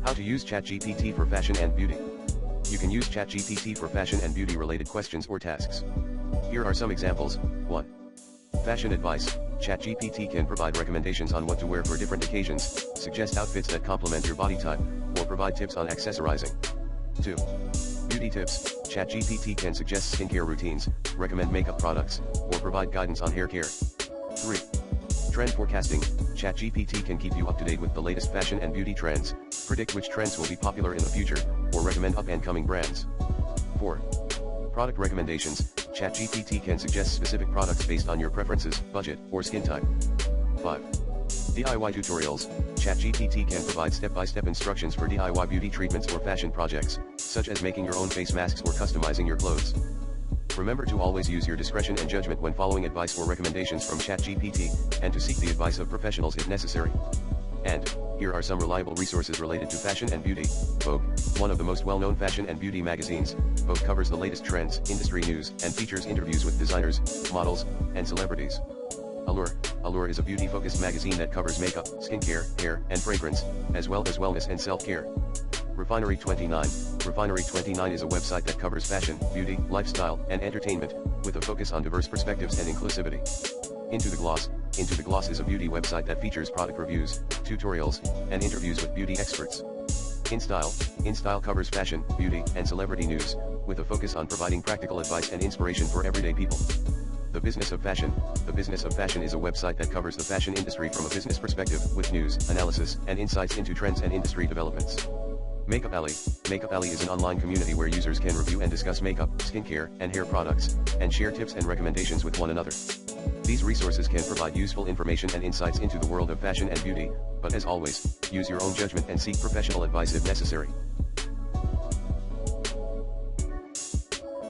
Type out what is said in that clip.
How to use ChatGPT for fashion and beauty. You can use ChatGPT for fashion and beauty related questions or tasks. Here are some examples. 1. Fashion advice. ChatGPT can provide recommendations on what to wear for different occasions, suggest outfits that complement your body type, or provide tips on accessorizing. 2. Beauty tips. ChatGPT can suggest skincare routines, recommend makeup products, or provide guidance on hair care. 3. Trend forecasting. ChatGPT can keep you up to date with the latest fashion and beauty trends, predict which trends will be popular in the future, or recommend up-and-coming brands. 4. Product recommendations. ChatGPT can suggest specific products based on your preferences, budget, or skin type. 5. DIY tutorials. ChatGPT can provide step-by-step instructions for DIY beauty treatments or fashion projects, such as making your own face masks or customizing your clothes. Remember to always use your discretion and judgment when following advice or recommendations from ChatGPT, and to seek the advice of professionals if necessary. And here are some reliable resources related to fashion and beauty. Vogue, one of the most well-known fashion and beauty magazines, Vogue covers the latest trends, industry news, and features interviews with designers, models, and celebrities. Allure is a beauty-focused magazine that covers makeup, skincare, hair, and fragrance, as well as wellness and self-care. Refinery 29 is a website that covers fashion, beauty, lifestyle, and entertainment, with a focus on diverse perspectives and inclusivity. Into the Gloss is a beauty website that features product reviews, tutorials, and interviews with beauty experts. InStyle covers fashion, beauty, and celebrity news, with a focus on providing practical advice and inspiration for everyday people. The Business of Fashion is a website that covers the fashion industry from a business perspective, with news, analysis, and insights into trends and industry developments. Makeup Alley is an online community where users can review and discuss makeup, skincare, and hair products, and share tips and recommendations with one another. These resources can provide useful information and insights into the world of fashion and beauty, but as always, use your own judgment and seek professional advice if necessary.